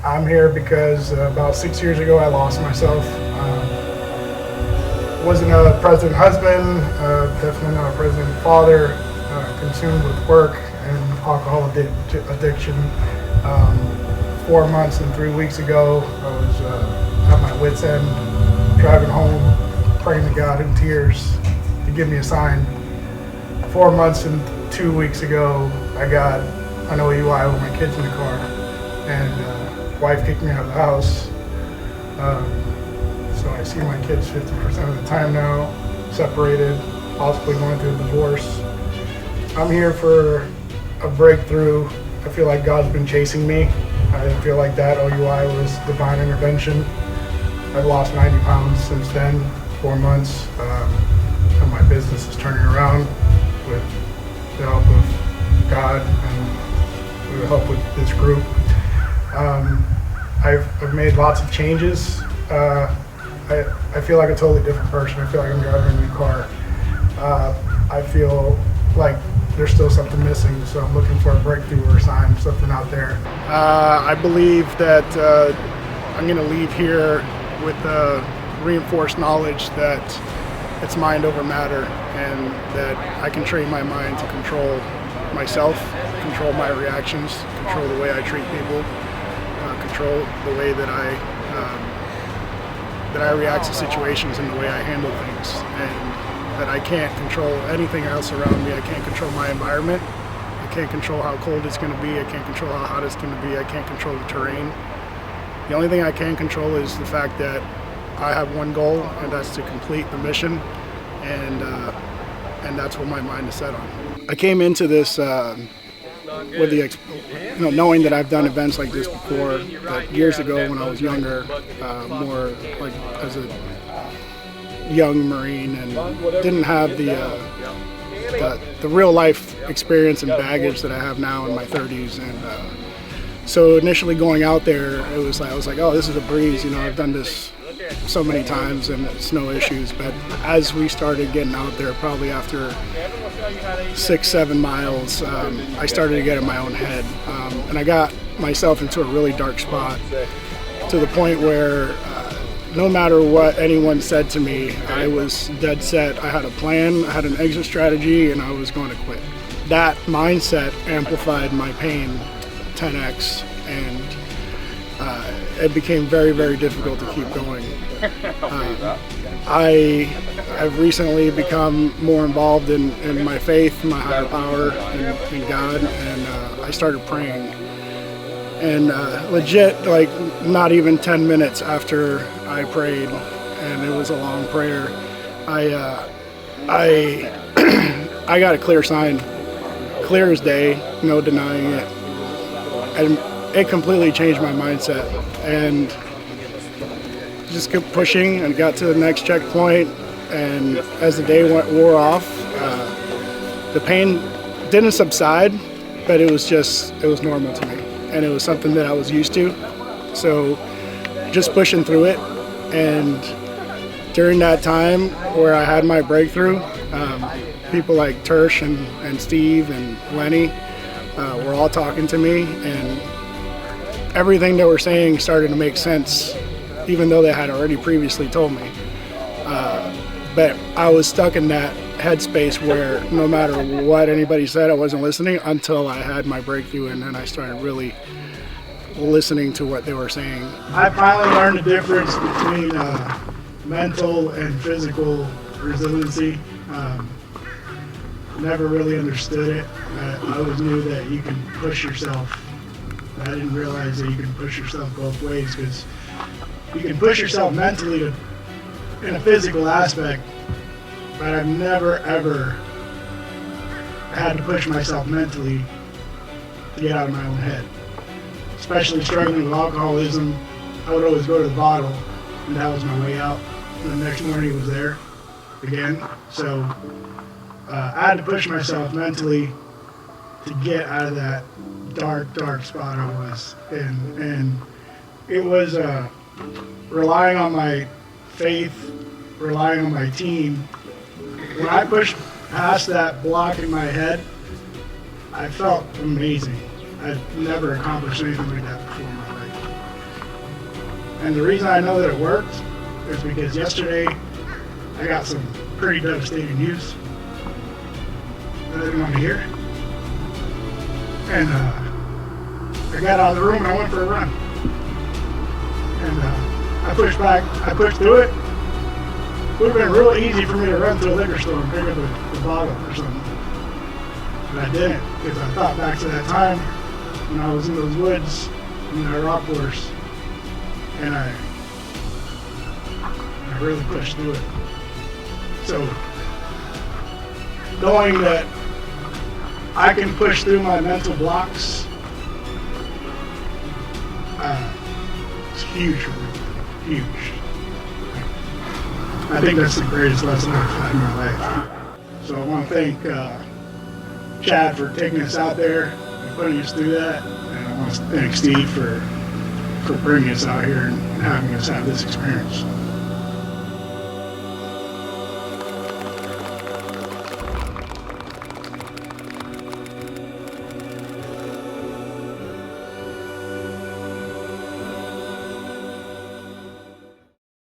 I'm here because about 6 years ago I lost myself. Wasn't a present husband, definitely not a present father, consumed with work and alcohol addiction. 4 months and 3 weeks ago, I was at my wit's end, driving home, praying to God in tears to give me a sign. 4 months and 2 weeks ago, I got an OUI with my kids in the car, and wife kicked me out of the house. So I see my kids 50% of the time now, separated, possibly going through a divorce. I'm here for a breakthrough. I feel like God's been chasing me. I feel like that OUI was divine intervention. I've lost 90 pounds since then, 4 months, and my business is turning around with the help of God and with the help with this group. I've made lots of changes. I feel like a totally different person. I feel like I'm driving a new car. I feel like there's still something missing, so I'm looking for a breakthrough or a sign, something out there. I believe that I'm going to leave here with reinforced knowledge that it's mind over matter, and that I can train my mind to control myself, control my reactions, control the way I treat people, control the way that I react to situations and the way I handle things, and that I can't control anything else around me. I can't control my environment. I can't control how cold it's going to be. I can't control how hot it's going to be. I can't control the terrain. The only thing I can control is the fact that I have one goal, and that's to complete the mission, and that's what my mind is set on. I came into this with the knowing that I've done events like this before, that years ago when I was younger, more like as a young Marine, and didn't have the real life experience and baggage that I have now in my 30s, and so initially going out there, I was like, oh, this is a breeze. I've done this so many times and it's no issues. But as we started getting out there, probably after 6-7 miles, I started to get in my own head, and I got myself into a really dark spot, to the point where no matter what anyone said to me, I was dead set. I had a plan, I had an exit strategy, and I was going to quit. That mindset amplified my pain 10x, and it became very, very difficult to keep going. I've recently become more involved in my faith, my higher power, in God, and I started praying. And legit, like not even 10 minutes after I prayed, and it was a long prayer, I got a clear sign, clear as day, no denying it. And it completely changed my mindset, and just kept pushing and got to the next checkpoint. And as the day wore off, the pain didn't subside, but it was normal to me, and it was something that I was used to. So just pushing through it. And during that time where I had my breakthrough, people like Tersh and Steve and Lenny were all talking to me, and everything they were saying started to make sense, even though they had already previously told me. But I was stuck in that headspace where no matter what anybody said, I wasn't listening until I had my breakthrough, and then I started really listening to what they were saying. I finally learned the difference between mental and physical resiliency. Never really understood it. I always knew that you can push yourself. I didn't realize that you can push yourself both ways, because you can push yourself mentally in a physical aspect, but I've never ever had to push myself mentally to get out of my own head. Especially struggling with alcoholism, I would always go to the bottle, and that was my way out. And the next morning it was there again. So I had to push myself mentally to get out of that dark spot I was in. And it was relying on my faith, relying on my team. When I pushed past that block in my head, I felt amazing. I've never accomplished anything like that before in my life. And the reason I know that it worked is because yesterday I got some pretty devastating news that I didn't want to hear. And I got out of the room and I went for a run. And I pushed back, I pushed through it. It would have been real easy for me to run to a liquor store and pick up the bottle or something. But I didn't, because I thought back to that time when I was in those woods in that rock course, and I really pushed through it. So knowing that I can push through my mental blocks, it's huge for me, huge. I think that's the greatest lesson I've had in my life. So I want to thank Chad for taking us out there and putting us through that, and I want to thank Steve for bringing us out here and having us have this experience.